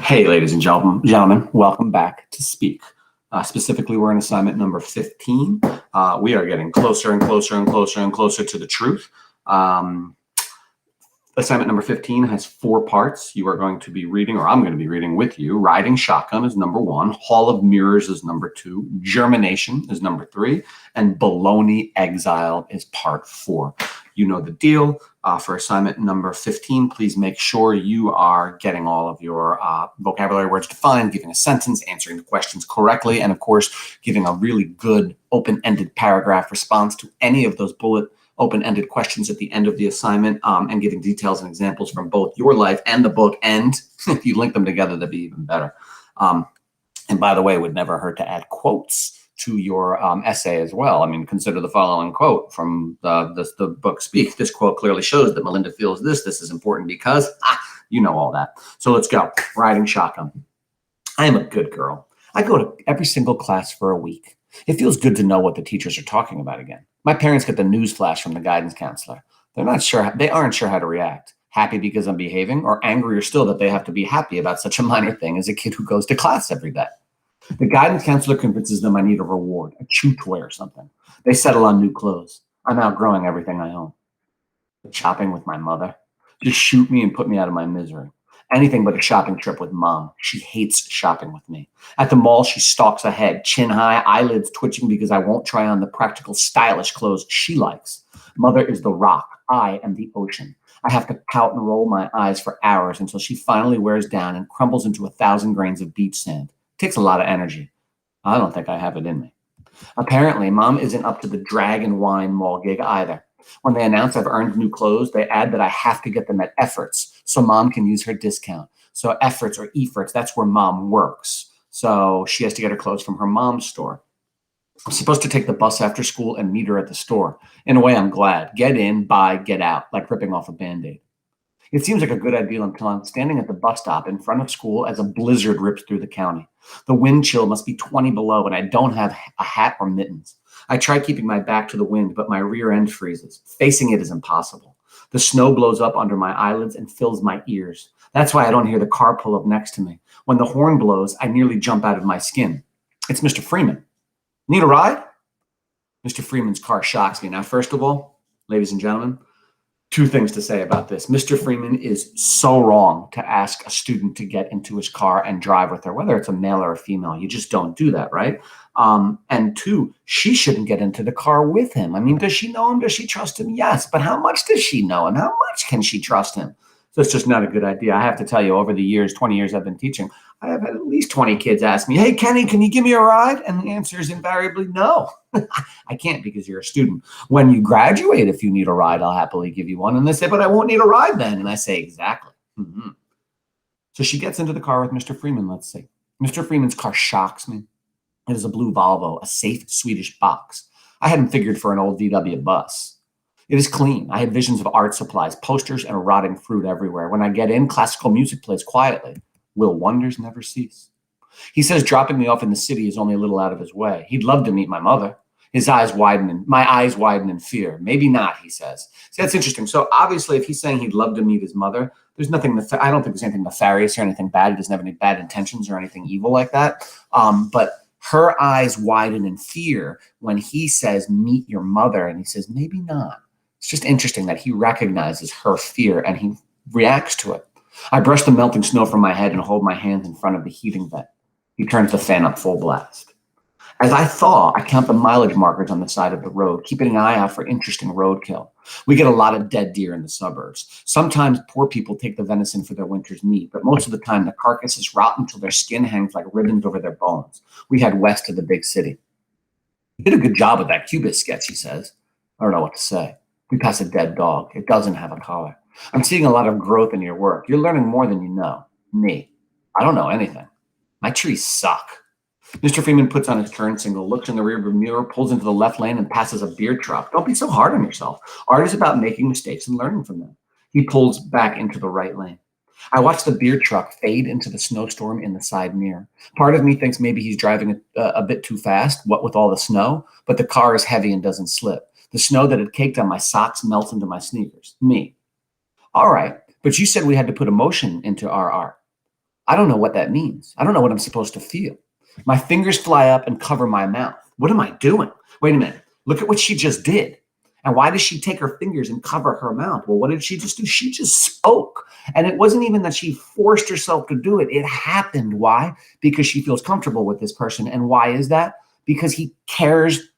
Hey, ladies and gentlemen, welcome back to Speak. Specifically, we're in assignment number 15. We are getting closer and closer and closer and closer to the truth. Assignment number 15 has 4 parts. You are going to be reading, or I'm going to be reading with you. Riding Shotgun is number 1. Hall of Mirrors is number 2. Germination is number 3. And Baloney Exile is part 4. You know the deal. For assignment number 15, please make sure you are getting all of your vocabulary words defined, giving a sentence, answering the questions correctly, and of course, giving a really good open-ended paragraph response to any of those bullet open-ended questions at the end of the assignment, and giving details and examples from both your life and the book. And if you link them together, that'd be even better. And by the way, it would never hurt to add quotes to your essay as well. I mean, consider the following quote from the book Speak. This quote clearly shows that Melinda feels this. This is important because, you know all that. So let's go. Riding Shotgun. I am a good girl. I go to every single class for a week. It feels good to know what the teachers are talking about again. My parents get the news flash from the guidance counselor. They aren't sure how to react. Happy because I'm behaving, or angrier still that they have to be happy about such a minor thing as a kid who goes to class every day. The guidance counselor convinces them I need a reward, a chew toy or something. They settle on new clothes. I'm outgrowing everything I own. Shopping with my mother. Just shoot me and put me out of my misery. Anything but a shopping trip with mom. She hates shopping with me. At the mall, she stalks ahead, chin high, eyelids twitching because I won't try on the practical, stylish clothes she likes. Mother is the rock. I am the ocean. I have to pout and roll my eyes for hours until she finally wears down and crumbles into 1,000 grains of beach sand. Takes a lot of energy. I don't think I have it in me. Apparently, mom isn't up to the drag and wine mall gig either. When they announce I've earned new clothes, they add that I have to get them at Efforts so mom can use her discount. So Efforts or Efforts, that's where mom works. So she has to get her clothes from her mom's store. I'm supposed to take the bus after school and meet her at the store. In a way, I'm glad. Get in, buy, get out, like ripping off a Band-Aid. It seems like a good idea until I'm standing at the bus stop in front of school as a blizzard rips through the county. The wind chill must be 20 below, and I don't have a hat or mittens. I try keeping my back to the wind, but my rear end freezes. Facing it is impossible. The snow blows up under my eyelids and fills my ears. That's why I don't hear the car pull up next to me. When the horn blows, I nearly jump out of my skin. It's Mr. Freeman. Need a ride? Mr. Freeman's car shocks me. Now, first of all, ladies and gentlemen, 2 things to say about this. Mr. Freeman is so wrong to ask a student to get into his car and drive with her, whether it's a male or a female. You just don't do that, right? And 2, she shouldn't get into the car with him. I mean, does she know him? Does she trust him? Yes, but how much does she know him? How much can she trust him? So it's just not a good idea. I have to tell you, over the years, 20 years I've been teaching, I have had at least 20 kids ask me, hey, Kenny, can you give me a ride? And the answer is invariably no. I can't because you're a student. When you graduate, if you need a ride, I'll happily give you one. And they say, but I won't need a ride then. And I say, exactly. Mm-hmm. So she gets into the car with Mr. Freeman, let's say. Mr. Freeman's car shocks me. It is a blue Volvo, a safe Swedish box. I hadn't figured for an old VW bus. It is clean. I had visions of art supplies, posters, and rotting fruit everywhere. When I get in, classical music plays quietly. Will wonders never cease? He says dropping me off in the city is only a little out of his way. He'd love to meet my mother. My eyes widen in fear. Maybe not, he says. See, that's interesting. So obviously, if he's saying he'd love to meet his mother, there's nothing, I don't think there's anything nefarious or anything bad. He doesn't have any bad intentions or anything evil like that. But her eyes widen in fear when he says, meet your mother. And he says, maybe not. It's just interesting that he recognizes her fear and he reacts to it. I brush the melting snow from my head and hold my hands in front of the heating vent. He turns the fan up full blast. As I thaw, I count the mileage markers on the side of the road, keeping an eye out for interesting roadkill. We get a lot of dead deer in the suburbs. Sometimes poor people take the venison for their winter's meat, but most of the time the carcasses rot until their skin hangs like ribbons over their bones. We head west to the big city. You did a good job with that Cubist sketch, he says. I don't know what to say. We pass a dead dog. It doesn't have a collar. I'm seeing a lot of growth in your work. You're learning more than you know. Me. I don't know anything. My trees suck. Mr. Freeman puts on his turn signal, looks in the rearview mirror, pulls into the left lane, and passes a beer truck. Don't be so hard on yourself. Art is about making mistakes and learning from them. He pulls back into the right lane. I watch the beer truck fade into the snowstorm in the side mirror. Part of me thinks maybe he's driving a bit too fast, what with all the snow, but the car is heavy and doesn't slip. The snow that had caked on my socks melts into my sneakers. Me. All right, but you said we had to put emotion into our art. I don't know what that means. I don't know what I'm supposed to feel. My fingers fly up and cover my mouth. What am I doing? Wait a minute. Look at what she just did. And why does she take her fingers and cover her mouth? Well, what did she just do? She just spoke. And it wasn't even that she forced herself to do it. It happened. Why? Because she feels comfortable with this person. And why is that? Because he cares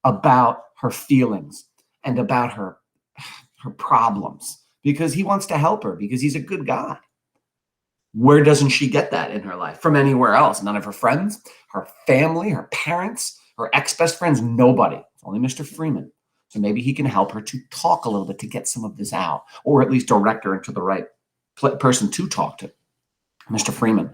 about her feelings and about her problems, because he wants to help her, because he's a good guy. Where doesn't she get that in her life? From anywhere else. None of her friends, her family, her parents, her ex-best friends, nobody. It's only Mr. Freeman. So maybe he can help her to talk a little bit, to get some of this out, or at least direct her into the right person to talk to. Mr. Freeman.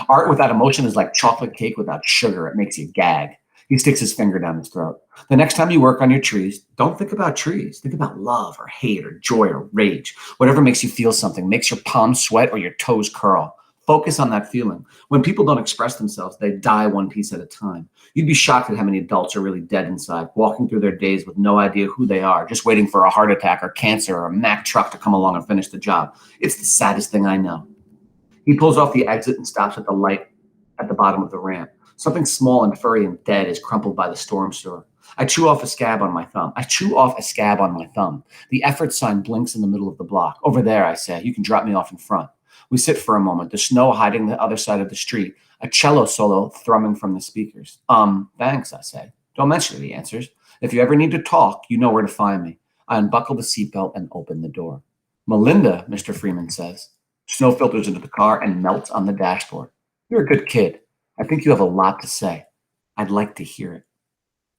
Art without emotion is like chocolate cake without sugar. It makes you gag. He sticks his finger down his throat. The next time you work on your trees, don't think about trees. Think about love or hate or joy or rage. Whatever makes you feel something, makes your palms sweat or your toes curl. Focus on that feeling. When people don't express themselves, they die one piece at a time. You'd be shocked at how many adults are really dead inside, walking through their days with no idea who they are, just waiting for a heart attack or cancer or a Mack truck to come along and finish the job. It's the saddest thing I know. He pulls off the exit and stops at the light at the bottom of the ramp. Something small and furry and dead is crumpled by the storm sewer. I chew off a scab on my thumb. The effort sign blinks in the middle of the block. Over there, I say. You can drop me off in front. We sit for a moment, the snow hiding the other side of the street, a cello solo thrumming from the speakers. Thanks, I say. Don't mention it, he answers. If you ever need to talk, you know where to find me. I unbuckle the seatbelt and open the door. Melinda, Mr. Freeman says. Snow filters into the car and melts on the dashboard. You're a good kid. I think you have a lot to say. I'd like to hear it.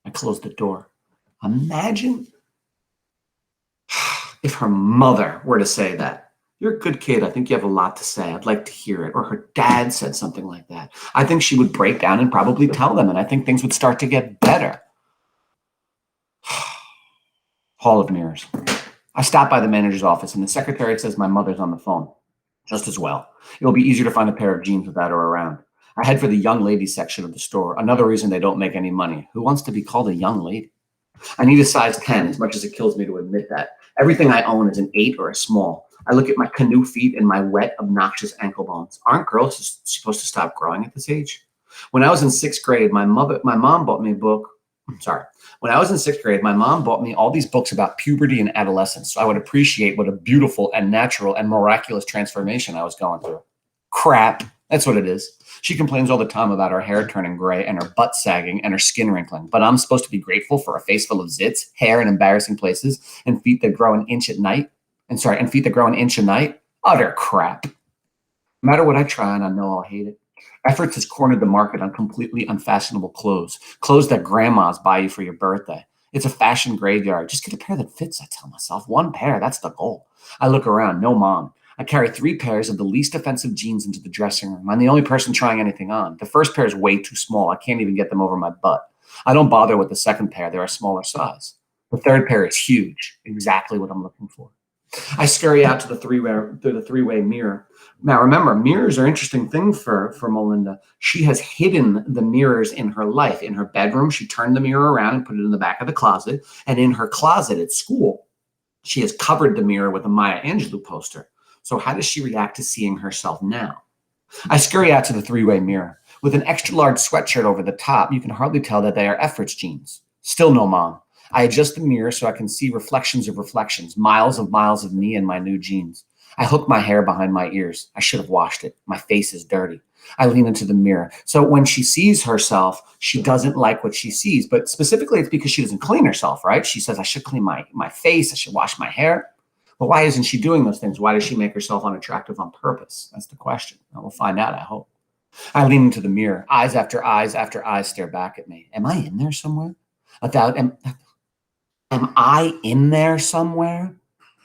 I close the door. Imagine if her mother were to say that. You're a good kid. I think you have a lot to say. I'd like to hear it. Or her dad said something like that. I think she would break down and probably tell them, and I think things would start to get better. Hall of Mirrors. I stop by the manager's office, and the secretary says my mother's on the phone. Just as well. It'll be easier to find a pair of jeans without her around. I head for the young ladies section of the store. Another reason they don't make any money. Who wants to be called a young lady? I need a size 10, as much as it kills me to admit that. Everything I own is an 8 or a small. I look at my canoe feet and my wet, obnoxious ankle bones. Aren't girls supposed to stop growing at this age? When I was in 6th grade, my mom bought me a book. When I was in 6th grade, my mom bought me all these books about puberty and adolescence, so I would appreciate what a beautiful and natural and miraculous transformation I was going through. Crap. That's what it is. She complains all the time about her hair turning gray and her butt sagging and her skin wrinkling. But I'm supposed to be grateful for a face full of zits, hair in embarrassing places, and feet that grow an inch a night. Utter crap. No matter what I try, and I know I'll hate it. Efforts has cornered the market on completely unfashionable clothes that grandmas buy you for your birthday. It's a fashion graveyard. Just get a pair that fits, I tell myself. One pair, that's the goal. I look around, no mom. I carry 3 pairs of the least offensive jeans into the dressing room. I'm the only person trying anything on. The first pair is way too small. I can't even get them over my butt. I don't bother with the second pair. They're a smaller size. The third pair is huge, exactly what I'm looking for. I scurry out to the three-way mirror. Now, remember, mirrors are interesting things for Melinda. She has hidden the mirrors in her life. In her bedroom, she turned the mirror around and put it in the back of the closet. And in her closet at school, she has covered the mirror with a Maya Angelou poster. So how does she react to seeing herself now? I scurry out to the 3-way mirror. With an extra large sweatshirt over the top, you can hardly tell that they are Efforts jeans. Still no mom. I adjust the mirror so I can see reflections of reflections, miles of me and my new jeans. I hook my hair behind my ears. I should have washed it. My face is dirty. I lean into the mirror. So when she sees herself, she doesn't like what she sees. But specifically, it's because she doesn't clean herself, right? She says, I should clean my face. I should wash my hair. But why isn't she doing those things? Why does she make herself unattractive on purpose? That's the question. And we'll find out, I hope. I lean into the mirror. Eyes after eyes after eyes stare back at me. Am I in there somewhere? Am I in there somewhere?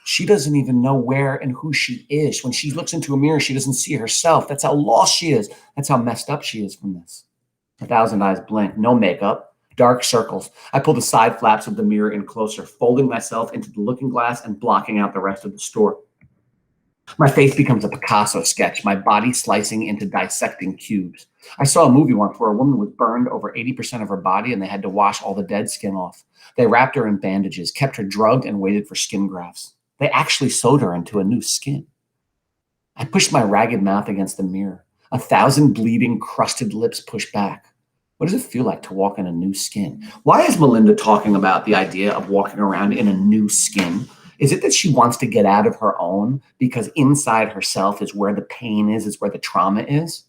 She doesn't even know where and who she is. When she looks into a mirror, she doesn't see herself. That's how lost she is. That's how messed up she is from this. 1,000 eyes blink. No makeup. Dark circles. I pull the side flaps of the mirror in closer, folding myself into the looking glass and blocking out the rest of the store. My face becomes a Picasso sketch, my body slicing into dissecting cubes. I saw a movie once where a woman was burned over 80% of her body and they had to wash all the dead skin off. They wrapped her in bandages, kept her drugged, and waited for skin grafts. They actually sewed her into a new skin. I pushed my ragged mouth against the mirror. 1,000 bleeding, crusted lips pushed back. What does it feel like to walk in a new skin? Why is Melinda talking about the idea of walking around in a new skin? Is it that she wants to get out of her own because inside herself is where the pain is where the trauma is?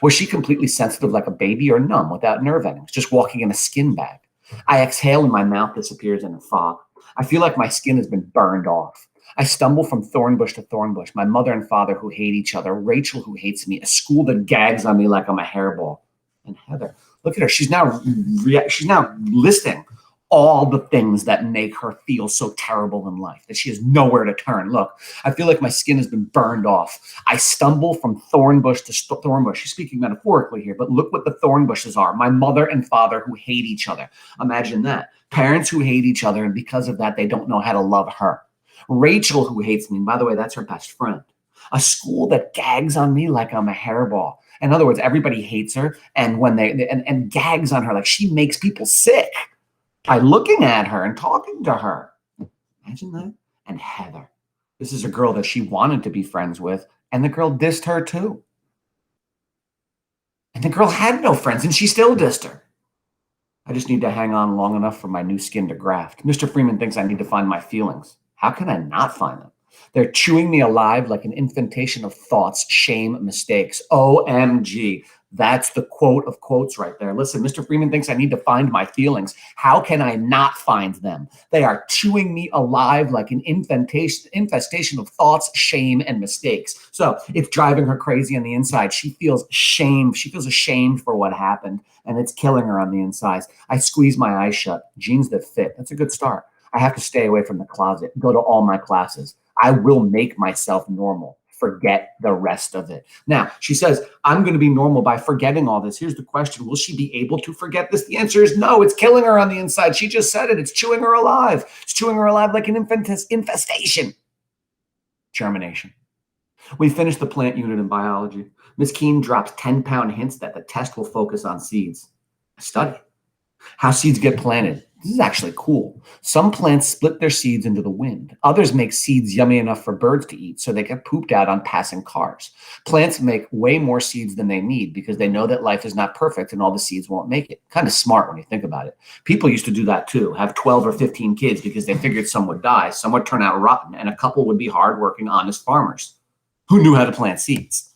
Was she completely sensitive like a baby or numb without nerve endings, just walking in a skin bag? I exhale and my mouth disappears in a fog. I feel like my skin has been burned off. I stumble from thorn bush to thorn bush. My mother and father who hate each other, Rachel who hates me, a school that gags on me like I'm a hairball, and Heather. Look at her. She's now listing all the things that make her feel so terrible in life, that she has nowhere to turn. Look, I feel like my skin has been burned off. I stumble from thorn bush to thorn bush. She's speaking metaphorically here, but look what the thorn bushes are. My mother and father who hate each other. Imagine that. Parents who hate each other, and because of that, they don't know how to love her. Rachel who hates me. And by the way, that's her best friend. A school that gags on me like I'm a hairball. In other words, everybody hates her, and when and gags on her like she makes people sick by looking at her and talking to her. Imagine that. And Heather. This is a girl that she wanted to be friends with, and the girl dissed her too. And the girl had no friends, and she still dissed her. I just need to hang on long enough for my new skin to graft. Mr. Freeman thinks I need to find my feelings. How can I not find them? They're chewing me alive like an infantation of thoughts, shame, mistakes. OMG. That's the quote of quotes right there. Listen, Mr. Freeman thinks I need to find my feelings. How can I not find them? They are chewing me alive like an infestation of thoughts, shame, and mistakes. So it's driving her crazy on the inside. She feels shame. She feels ashamed for what happened, and it's killing her on the inside. I squeeze my eyes shut. Jeans that fit. That's a good start. I have to stay away from the closet, go to all my classes. I will make myself normal. Forget the rest of it. Now, she says, I'm going to be normal by forgetting all this. Here's the question. Will she be able to forget this? The answer is no. It's killing her on the inside. She just said it. It's chewing her alive. It's chewing her alive like an infestation. Germination. We finished the plant unit in biology. Miss Keene drops 10-pound hints that the test will focus on seeds. A study. How seeds get planted. This is actually cool. Some plants split their seeds into the wind. Others make seeds yummy enough for birds to eat so they get pooped out on passing cars. Plants make way more seeds than they need because they know that life is not perfect and all the seeds won't make it. Kind of smart when you think about it. People used to do that too, have 12 or 15 kids because they figured some would die, some would turn out rotten, and a couple would be hardworking, honest farmers who knew how to plant seeds.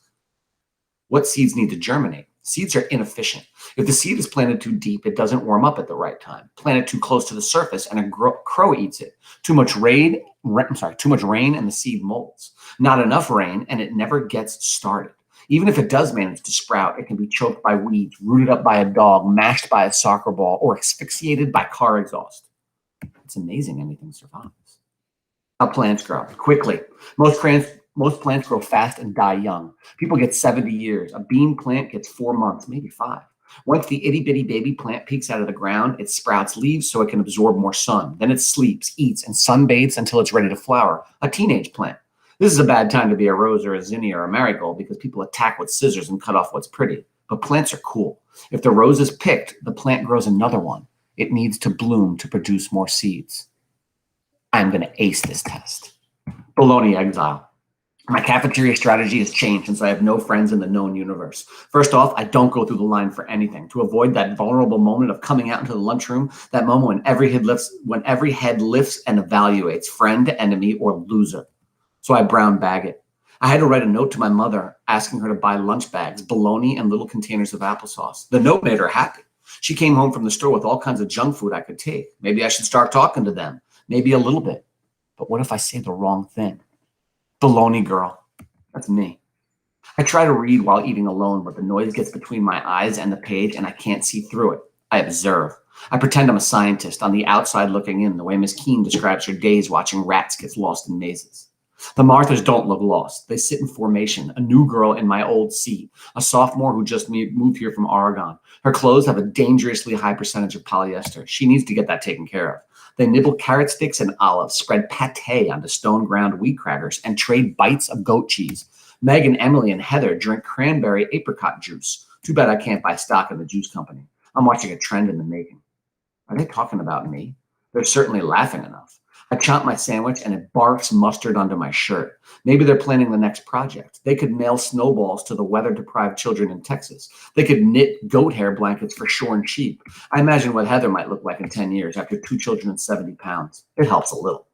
What seeds need to germinate? Seeds are inefficient. If the seed is planted too deep, it doesn't warm up at the right time. Plant it too close to the surface and a crow eats it. Too much rain and the seed molds. Not enough rain and it never gets started. Even if it does manage to sprout, it can be choked by weeds, rooted up by a dog, mashed by a soccer ball, or asphyxiated by car exhaust. It's amazing anything survives. How plants grow quickly. Most plants grow fast and die young. People get 70 years. A bean plant gets 4 months, maybe 5. Once the itty bitty baby plant peeks out of the ground, it sprouts leaves so it can absorb more sun. Then it sleeps, eats, and sunbathes until it's ready to flower. A teenage plant. This is a bad time to be a rose or a zinnia or a marigold because people attack with scissors and cut off what's pretty. But plants are cool. If the rose is picked, the plant grows another one. It needs to bloom to produce more seeds. I'm going to ace this test. Bologna exile. My cafeteria strategy has changed since I have no friends in the known universe. First off, I don't go through the line for anything. To avoid that vulnerable moment of coming out into the lunchroom, that moment when every head lifts and evaluates friend, enemy, or loser. So I brown bag it. I had to write a note to my mother asking her to buy lunch bags, bologna, and little containers of applesauce. The note made her happy. She came home from the store with all kinds of junk food I could take. Maybe I should start talking to them. Maybe a little bit. But what if I say the wrong thing? Bologna girl. That's me. I try to read while eating alone, but the noise gets between my eyes and the page and I can't see through it. I observe. I pretend I'm a scientist on the outside looking in, the way Miss Keene describes her days watching rats get lost in mazes. The Marthas don't look lost. They sit in formation, a new girl in my old seat, a sophomore who just moved here from Oregon. Her clothes have a dangerously high percentage of polyester. She needs to get that taken care of. They nibble carrot sticks and olives, spread pate onto stone ground wheat crackers, and trade bites of goat cheese. Meg and Emily and Heather drink cranberry apricot juice. Too bad I can't buy stock in the juice company. I'm watching a trend in the making. Are they talking about me? They're certainly laughing enough. I chomp my sandwich and it barfs mustard onto my shirt. Maybe they're planning the next project. They could mail snowballs to the weather-deprived children in Texas. They could knit goat hair blankets for shorn sheep. I imagine what Heather might look like in 10 years after 2 children and 70 pounds. It helps a little.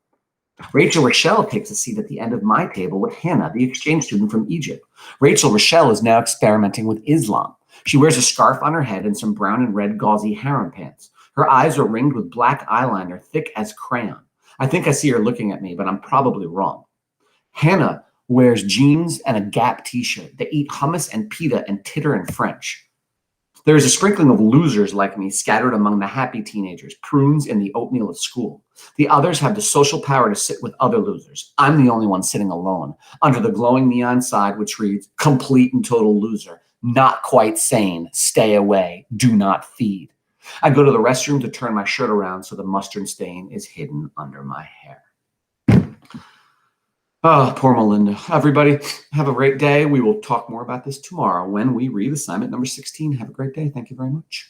Rachel Rochelle takes a seat at the end of my table with Hannah, the exchange student from Egypt. Rachel Rochelle is now experimenting with Islam. She wears a scarf on her head and some brown and red gauzy harem pants. Her eyes are ringed with black eyeliner, thick as crayon. I think I see her looking at me, but I'm probably wrong. Hannah wears jeans and a Gap t-shirt. They eat hummus and pita and titter in French. There is a sprinkling of losers like me scattered among the happy teenagers, prunes in the oatmeal of school. The others have the social power to sit with other losers. I'm the only one sitting alone, under the glowing neon sign which reads, "Complete and total loser, not quite sane, stay away, do not feed." I go to the restroom to turn my shirt around so the mustard stain is hidden under my hair. Oh, poor Melinda. Everybody, have a great day. We will talk more about this tomorrow when we read assignment number 16. Have a great day. Thank you very much.